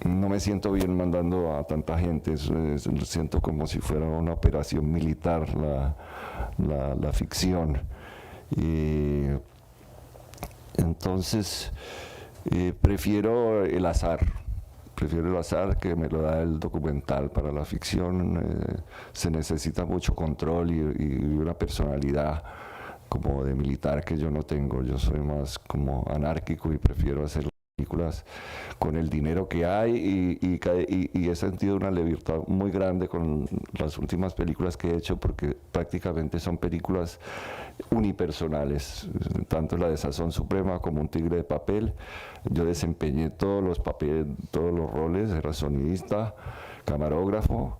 No me siento bien mandando a tanta gente, lo siento como si fuera una operación militar la ficción. Entonces, prefiero el azar que me lo da el documental. Para la ficción se necesita mucho control y una personalidad como de militar que yo no tengo. Yo soy más como anárquico y prefiero hacer películas con el dinero que hay y he sentido una libertad muy grande con las últimas películas que he hecho, porque prácticamente son películas unipersonales, tanto la de Sazón Suprema como Un Tigre de Papel. Yo desempeñé todos los papeles, todos los roles, era sonidista, camarógrafo.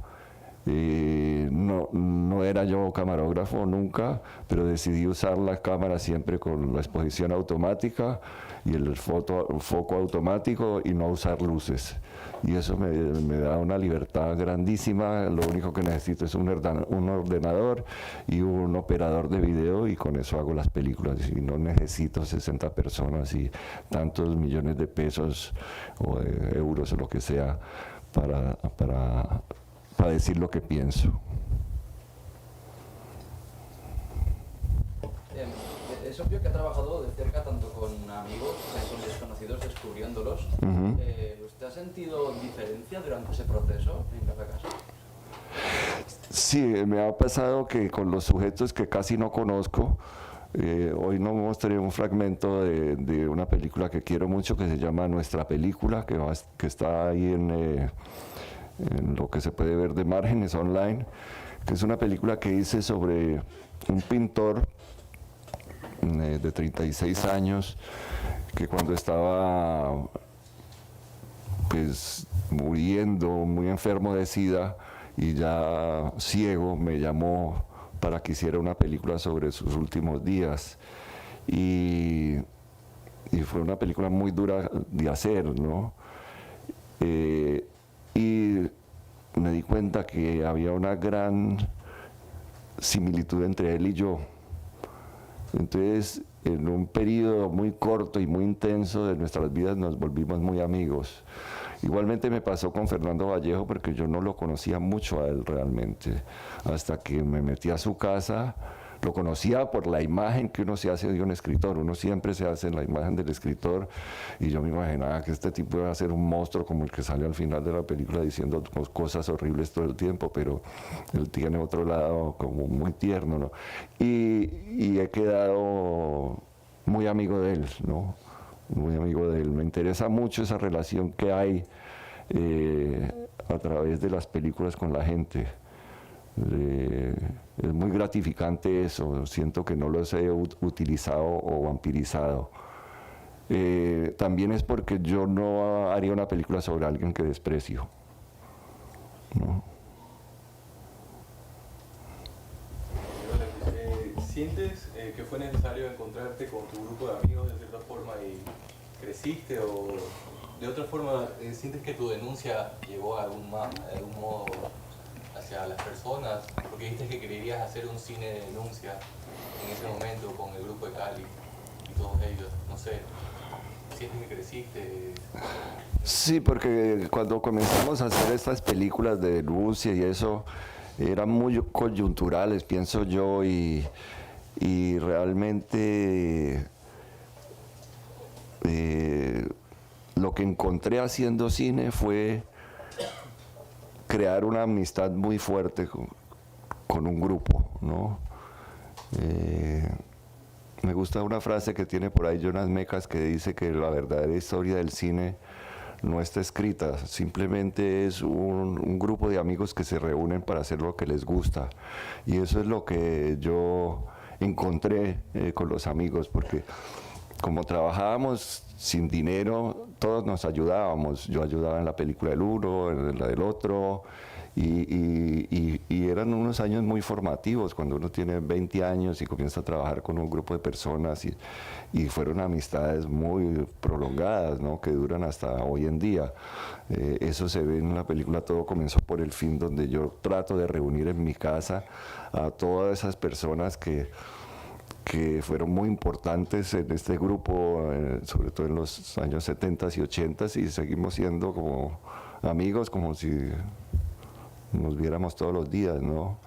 No era yo camarógrafo nunca, pero decidí usar la cámara siempre con la exposición automática y el foco automático y no usar luces. Y eso me da una libertad grandísima. Lo único que necesito es un ordenador y un operador de video, y con eso hago las películas. Y no necesito 60 personas y tantos millones de pesos o de euros o lo que sea para decir lo que pienso. Es obvio que ha trabajado de cerca tanto con amigos como con desconocidos, descubriéndolos. ¿Usted ha sentido diferencia durante ese proceso en cada caso? Sí, me ha pasado que con los sujetos que casi no conozco, hoy no mostré un fragmento de una película que quiero mucho, que se llama Nuestra Película, que está ahí en lo que se puede ver de Márgenes online, que es una película que hice sobre un pintor de 36 años que cuando estaba pues muriendo, muy enfermo de SIDA y ya ciego, me llamó para que hiciera una película sobre sus últimos días, y fue una película muy dura de hacer, ¿no? Y me di cuenta que había una gran similitud entre él y yo. Entonces, en un periodo muy corto y muy intenso de nuestras vidas nos volvimos muy amigos. Igualmente me pasó con Fernando Vallejo, porque yo no lo conocía mucho a él realmente, hasta que me metí a su casa. Lo conocía por la imagen que uno se hace de un escritor. Uno siempre se hace en la imagen del escritor, y yo me imaginaba que este tipo iba a ser un monstruo como el que sale al final de la película diciendo cosas horribles todo el tiempo, pero él tiene otro lado como muy tierno, ¿no? Y he quedado muy amigo de él, ¿no? Muy amigo de él. Me interesa mucho esa relación que hay a través de las películas con la gente. Es muy gratificante eso. Siento que no los he utilizado o vampirizado. También es porque yo no haría una película sobre alguien que desprecio, ¿no? ¿Sientes que fue necesario encontrarte con tu grupo de amigos de cierta forma y creciste, o de otra forma sientes que tu denuncia llegó a algún modo hacia las personas? Porque dijiste que querías hacer un cine de denuncia en ese momento con el grupo de Cali y todos ellos. No sé, ¿sientes que creciste? Sí, porque cuando comenzamos a hacer estas películas de denuncia y eso, eran muy coyunturales, pienso yo, y realmente lo que encontré haciendo cine fue crear una amistad muy fuerte con un grupo, ¿no? Me gusta una frase que tiene por ahí Jonas Mekas, que dice que la verdadera historia del cine no está escrita, simplemente es un grupo de amigos que se reúnen para hacer lo que les gusta. Y eso es lo que yo encontré con los amigos, porque como trabajábamos sin dinero, todos nos ayudábamos. Yo ayudaba en la película del uno, en la del otro, Y eran unos años muy formativos, cuando uno tiene 20 años y comienza a trabajar con un grupo de personas, y fueron amistades muy prolongadas, ¿no? Que duran hasta hoy en día. Eso se ve en la película Todo comenzó por el fin, donde yo trato de reunir en mi casa a todas esas personas que fueron muy importantes en este grupo, sobre todo en los años 70 y 80, y seguimos siendo como amigos, como si nos viéramos todos los días, ¿no?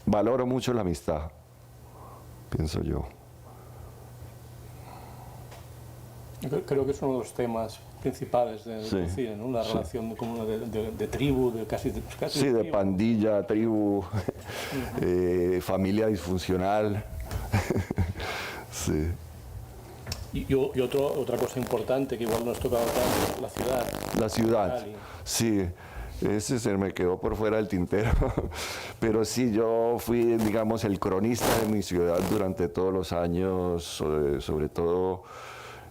Valoro mucho la amistad, pienso yo. Creo que es uno de los temas principales del cine, ¿no? La relación como de tribu, casi sí, de tribu. Pandilla, tribu, familia disfuncional. Sí. Y otra cosa importante que igual no has tocado tanto, la ciudad. La ciudad, Cali. Sí. Ese se me quedó por fuera del tintero, pero sí, yo fui, digamos, el cronista de mi ciudad durante todos los años, sobre todo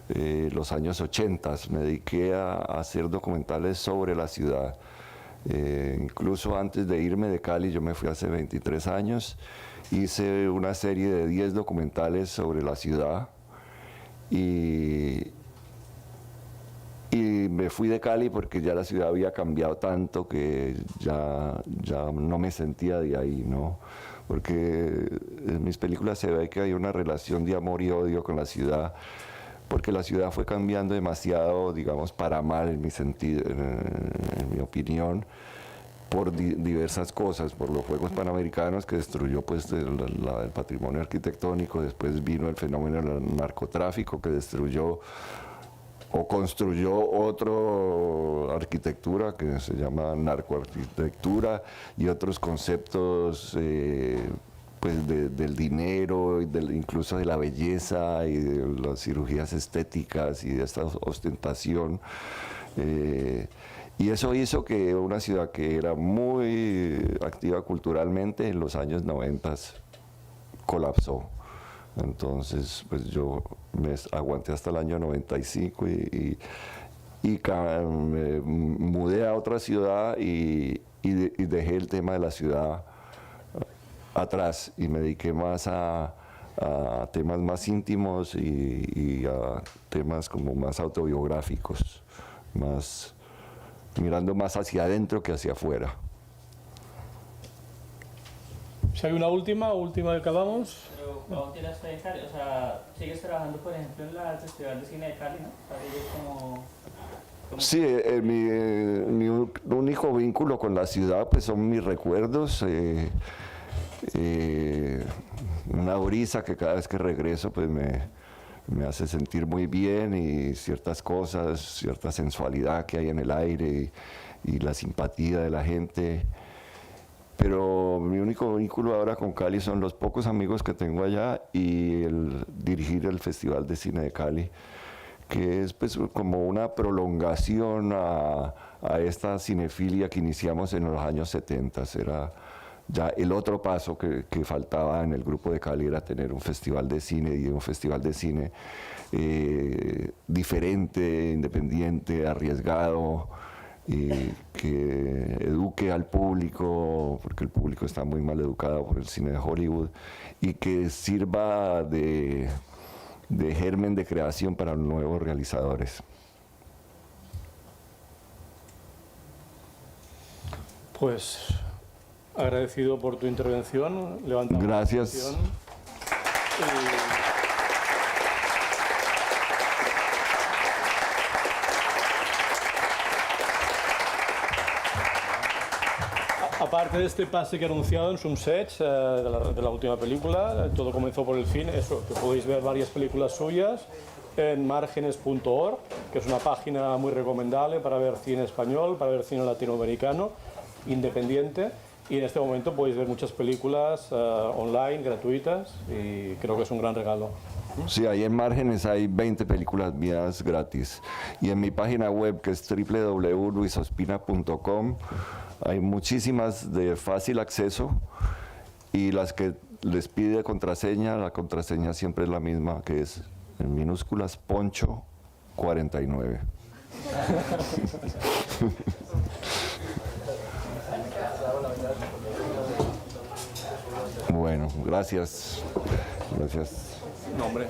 los años 80. Me dediqué a hacer documentales sobre la ciudad. Incluso antes de irme de Cali, yo me fui hace 23 años, hice una serie de 10 documentales sobre la ciudad, y me fui de Cali porque ya la ciudad había cambiado tanto que ya no me sentía de ahí, ¿no? Porque en mis películas se ve que hay una relación de amor y odio con la ciudad, porque la ciudad fue cambiando demasiado, digamos, para mal en mi sentido, en mi opinión, por diversas cosas, por los Juegos Panamericanos, que destruyó pues el patrimonio arquitectónico. Después vino el fenómeno del narcotráfico, que destruyó o construyó otra arquitectura que se llama narcoarquitectura, y otros conceptos pues del dinero, incluso de la belleza y de las cirugías estéticas y de esta ostentación. Y eso hizo que una ciudad que era muy activa culturalmente en los años 90 colapsó. Entonces, pues yo me aguanté hasta el año 95 y me mudé a otra ciudad y dejé el tema de la ciudad atrás y me dediqué más a temas más íntimos y a temas como más autobiográficos, mirando más hacia adentro que hacia afuera. Si hay una última que acabamos. Pero aún tienes fe en Cali, o sea, sigues trabajando, por ejemplo, en el Festival de Cine de Cali, ¿no? Para ellos como... Sí, mi único vínculo con la ciudad pues son mis recuerdos, una brisa que cada vez que regreso pues me hace sentir muy bien, y ciertas cosas, cierta sensualidad que hay en el aire y la simpatía de la gente. Pero mi único vínculo ahora con Cali son los pocos amigos que tengo allá y el dirigir el Festival de Cine de Cali, que es pues como una prolongación a esta cinefilia que iniciamos en los años 70. Era ya el otro paso que faltaba en el grupo de Cali, era tener un festival de cine, y un festival de cine diferente, independiente, arriesgado, y que eduque al público, porque el público está muy mal educado por el cine de Hollywood, y que sirva de germen de creación para nuevos realizadores. Pues agradecido por tu intervención. Levantamos. Gracias. Aparte de este pase que he anunciado en Sunset, de la última película, Todo comenzó por el fin, eso, que podéis ver varias películas suyas en márgenes.org, que es una página muy recomendable para ver cine español, para ver cine latinoamericano, independiente, y en este momento podéis ver muchas películas online, gratuitas, y creo que es un gran regalo. Sí, ahí en Márgenes hay 20 películas mías gratis, y en mi página web, que es www.luisospina.com, hay muchísimas de fácil acceso, y las que les pide contraseña, la contraseña siempre es la misma, que es en minúsculas Poncho 49. Bueno, gracias. Gracias. No, hombre.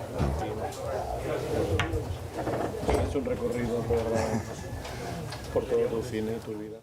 Es un recorrido por todo tu cine, tu vida.